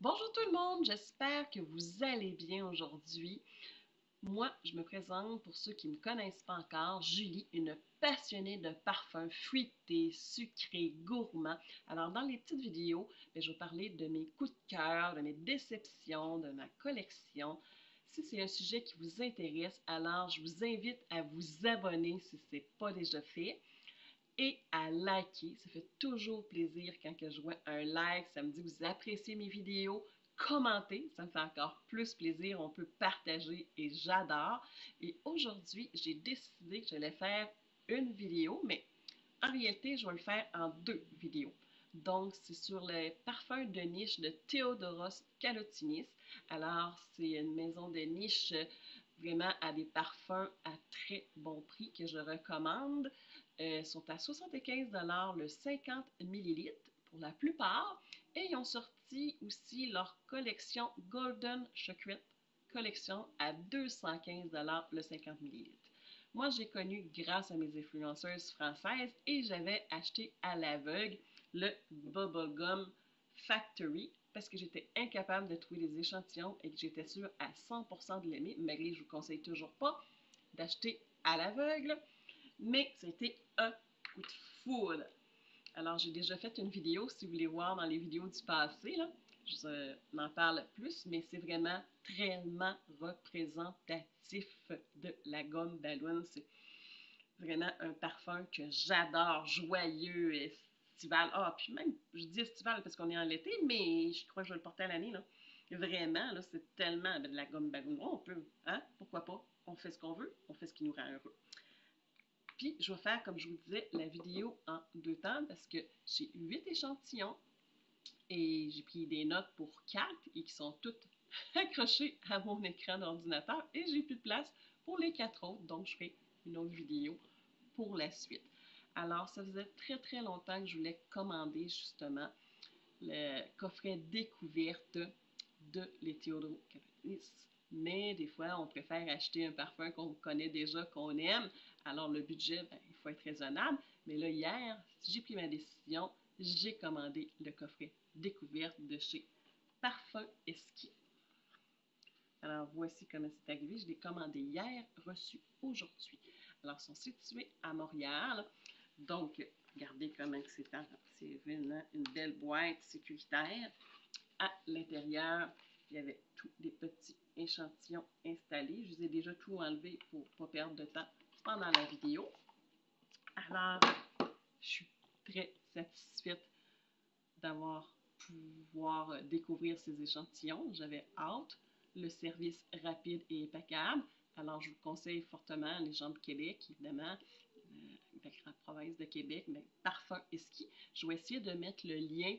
Bonjour tout le monde, j'espère que vous allez bien aujourd'hui. Moi, je me présente pour ceux qui ne me connaissent pas encore, Julie, une passionnée de parfums fruités, sucrés, gourmands. Alors, dans les petites vidéos, je vais parler de mes coups de cœur, de mes déceptions, de ma collection. Si c'est un sujet qui vous intéresse, alors je vous invite à vous abonner si ce n'est pas déjà fait et à liker. Ça fait toujours plaisir quand que je vois un like. Ça me dit que vous appréciez mes vidéos. Commentez, ça me fait encore plus plaisir. On peut partager et j'adore. Et aujourd'hui, j'ai décidé que j'allais faire une vidéo, mais en réalité, je vais le faire en deux vidéos. Donc, c'est sur les parfums de niche de Theodoros Kalotinis. Alors, c'est une maison de niche vraiment à des parfums à très bon prix que je recommande. Sont à 75 le 50 millilitres pour la plupart. Et ils ont sorti aussi leur collection Golden Secret collection à 215 le 50 millilitres. Moi, j'ai connu grâce à mes influenceuses françaises et j'avais acheté à l'aveugle le Bubblegum Factory parce que j'étais incapable de trouver des échantillons et que j'étais sûre à 100% de l'aimer, malgré que je ne vous conseille toujours pas d'acheter à l'aveugle. Mais c'était un coup de foudre. Alors, j'ai déjà fait une vidéo, si vous voulez voir dans les vidéos du passé, là, je n'en parle plus, mais c'est vraiment tellement représentatif de la gomme Balloon. C'est vraiment un parfum que j'adore, joyeux, estival. Ah, puis même, je dis estival parce qu'on est en l'été, mais je crois que je vais le porter à l'année, là. Vraiment, là, c'est tellement de la gomme Balloon. Oh, on peut, hein? Pourquoi pas? On fait ce qu'on veut, on fait ce qui nous rend heureux. Puis, je vais faire, comme je vous disais, la vidéo en deux temps parce que j'ai 8 échantillons et j'ai pris des notes pour 4 et qui sont toutes accrochées à mon écran d'ordinateur et j'ai plus de place pour les 4 autres. Donc, je ferai une autre vidéo pour la suite. Alors, ça faisait très, très longtemps que je voulais commander justement le coffret découverte de les Theodoro Kapanis. Mais des fois, on préfère acheter un parfum qu'on connaît déjà, qu'on aime. Alors, le budget, il faut être raisonnable. Mais là, hier, j'ai pris ma décision. J'ai commandé le coffret découverte de chez Parfum Esquis. Alors, voici comment c'est arrivé. Je l'ai commandé hier, reçu aujourd'hui. Alors, ils sont situés à Montréal. Donc, regardez comment c'est une belle boîte sécuritaire. À l'intérieur, il y avait tous les petits échantillons installés. Je vous ai déjà tout enlevé pour ne pas perdre de temps pendant la vidéo. Alors, je suis très satisfaite d'avoir pouvoir découvrir ces échantillons. J'avais hâte. Le service rapide et impeccable. Alors, je vous conseille fortement les gens de Québec, évidemment, la grande province de Québec, mais Parfum Esquis. Je vais essayer de mettre le lien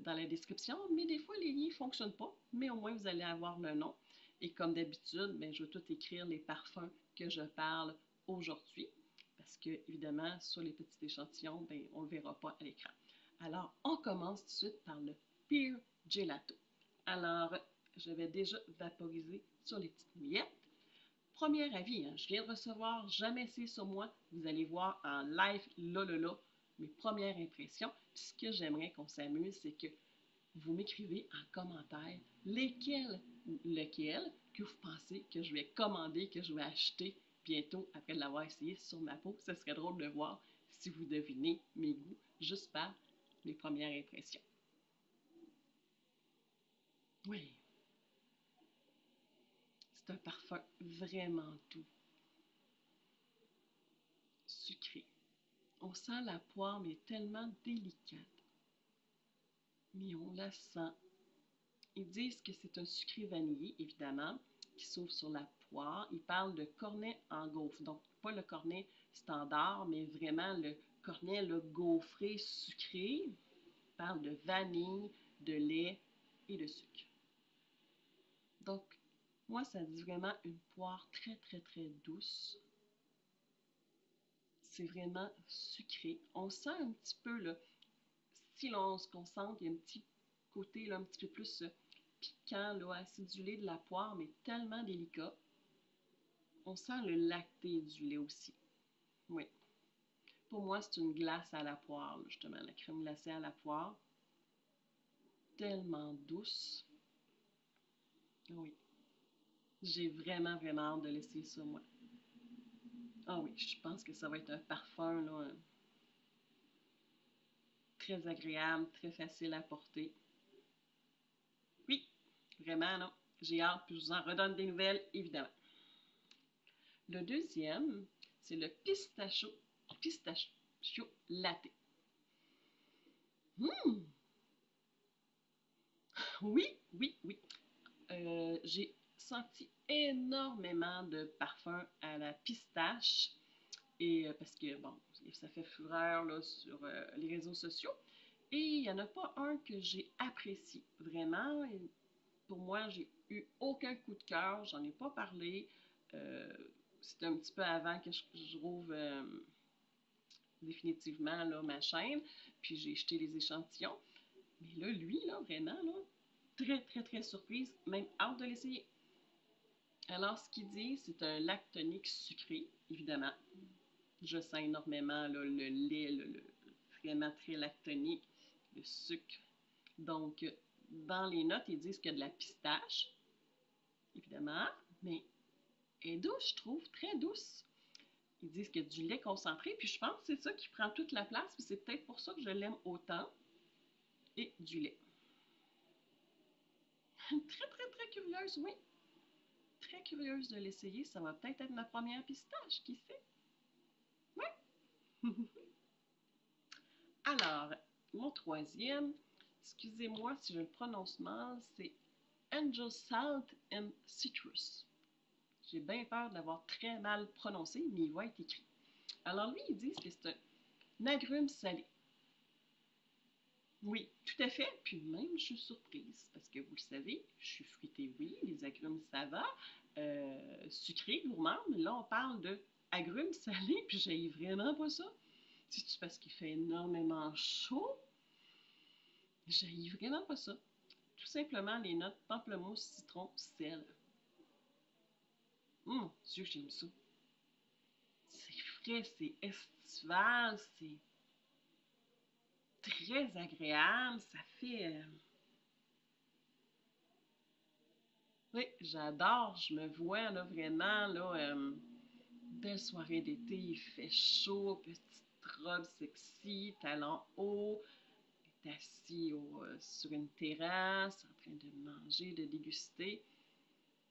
dans la description, mais des fois, les liens ne fonctionnent pas, mais au moins, vous allez avoir le nom. Et comme d'habitude, je vais tout écrire les parfums que je parle aujourd'hui, parce que, évidemment, sur les petits échantillons, on ne le verra pas à l'écran. Alors, on commence tout de suite par le Pear Gelato. Alors, je vais déjà vaporiser sur les petites miettes. Premier avis, je viens de recevoir, jamais essayé sur moi. Vous allez voir en live, là, mes premières impressions. Puis ce que j'aimerais qu'on s'amuse, c'est que vous m'écrivez en commentaire lequel que vous pensez que je vais commander, que je vais acheter bientôt après l'avoir essayé sur ma peau. Ce serait drôle de voir si vous devinez mes goûts juste par mes premières impressions. Oui, c'est un parfum vraiment doux, sucré. On sent la poire, mais tellement délicate. Mais on la sent. Ils disent que c'est un sucré vanillé, évidemment, qui s'ouvre sur la poire. Ils parlent de cornet en gaufre. Donc, pas le cornet standard, mais vraiment le cornet le gaufré sucré. Ils parlent de vanille, de lait et de sucre. Donc, moi, ça dit vraiment une poire très, très, très douce. C'est vraiment sucré. On sent un petit peu, là, si l'on se concentre, il y a un petit côté là, un petit peu plus piquant, là, acidulé de la poire, mais tellement délicat. On sent le lacté du lait aussi. Oui. Pour moi, c'est une glace à la poire, là, justement, la crème glacée à la poire. tellement douce. Oui, j'ai vraiment, vraiment hâte de l'essayer ça, moi. Ah oui, je pense que ça va être un parfum là, très agréable, très facile à porter. Oui, vraiment, non. J'ai hâte, puis je vous en redonne des nouvelles, évidemment. Le deuxième, c'est le pistachio latte. Mmh, oui, oui, oui. J'ai senti énormément de parfum à la pistache. Et parce que, bon, ça fait fureur là, sur les réseaux sociaux. Et il n'y en a pas un que j'ai apprécié vraiment. Et pour moi, j'ai eu aucun coup de cœur. J'en ai pas parlé. Euh, C'était un petit peu avant que je rouvre définitivement là, ma chaîne. Puis j'ai jeté les échantillons. Mais là, lui, là, vraiment, là, très, très, très surprise. Même hâte de l'essayer. Alors, ce qu'il dit, c'est un lactonique sucré, évidemment. Je sens énormément là, le lait, vraiment très lactonique, le sucre. Donc, dans les notes, ils disent qu'il y a de la pistache, évidemment, mais elle est douce, je trouve, très douce. Ils disent qu'il y a du lait concentré, puis je pense que c'est ça qui prend toute la place, puis c'est peut-être pour ça que je l'aime autant, et du lait. Très, très, très curieuse, oui. Très curieuse de l'essayer. Ça va peut-être être ma première pistache, qui sait? Oui. Alors, mon troisième, excusez-moi si je le prononce mal, c'est Angel Salt and Citrus. J'ai bien peur de l'avoir très mal prononcé, mais il va être écrit. Alors lui, ils disent que c'est un agrume salé. Oui, tout à fait. Puis même, je suis surprise parce que vous le savez, je suis fruitée, oui, les agrumes, ça va. Sucré, gourmand, mais là, on parle de agrumes salés, puis j'ai vraiment pas ça. C'est-tu parce qu'il fait énormément chaud? J'ai vraiment pas ça. Tout simplement les notes pamplemousse, citron, sel. Dieu, j'aime ça. C'est frais, c'est estival, c'est très agréable. Ça fait. Oui, j'adore. Je me vois là vraiment là, belle soirée d'été. Il fait chaud, petite robe sexy, talons hauts. Est assis sur une terrasse en train de manger, de déguster.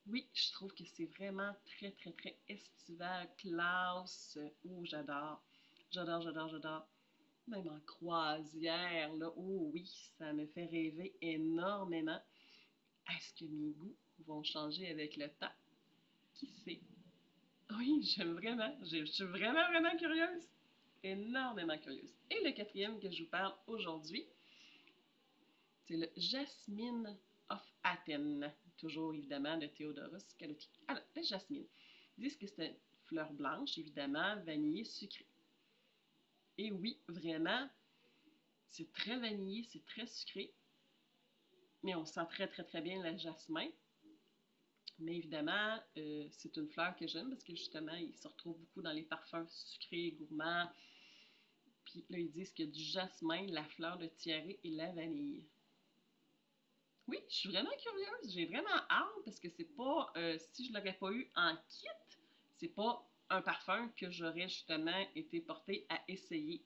Oui, je trouve que c'est vraiment très, très, très estival, classe. Oh, j'adore. J'adore, j'adore, j'adore. Même en croisière, là, oh oui, ça me fait rêver énormément. Est-ce que mes goûts vont changer avec le temps? Qui sait? Oui, j'aime vraiment. Je suis vraiment, vraiment curieuse. Énormément curieuse. Et le quatrième que je vous parle aujourd'hui, c'est le Jasmine of Athens. Toujours évidemment de Theodoros Kaloti. Alors, le jasmine. Ils disent que c'est une fleur blanche, évidemment, vanillée, sucrée. Et oui, vraiment, c'est très vanillé, c'est très sucré. Mais on sent très, très, très bien le jasmin. Mais évidemment, c'est une fleur que j'aime parce que justement, il se retrouve beaucoup dans les parfums sucrés, gourmands. Puis là, ils disent qu'il y a du jasmin, la fleur de tiare et la vanille. Oui, je suis vraiment curieuse. J'ai vraiment hâte parce que c'est pas, si je l'aurais pas eu en kit, c'est pas un parfum que j'aurais justement été portée à essayer.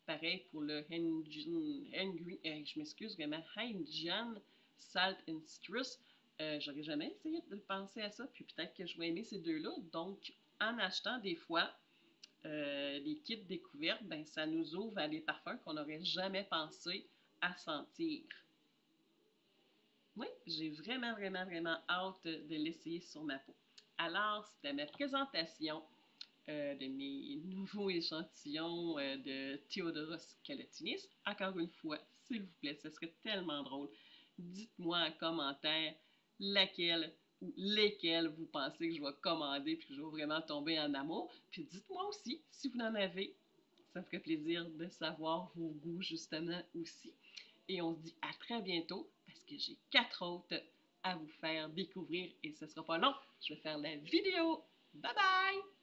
Pareil pour le je m'excuse vraiment, Henjian Salt and Citrus. J'aurais jamais essayé de penser à ça, puis peut-être que je vais aimer ces deux-là. Donc, en achetant des fois les kits découvertes, ben, ça nous ouvre à des parfums qu'on n'aurait jamais pensé à sentir. Oui, j'ai vraiment, vraiment, vraiment hâte de l'essayer sur ma peau. Alors, c'était ma présentation de mes nouveaux échantillons de Theodoros Kalatinis. Encore une fois, s'il vous plaît, ce serait tellement drôle. Dites-moi en commentaire laquelle ou lesquels vous pensez que je vais commander puis que je vais vraiment tomber en amour. Puis dites-moi aussi si vous en avez. Ça me ferait plaisir de savoir vos goûts justement aussi. Et on se dit à très bientôt parce que j'ai 4 autres à vous faire découvrir et ce ne sera pas long. Je vais faire la vidéo. Bye bye!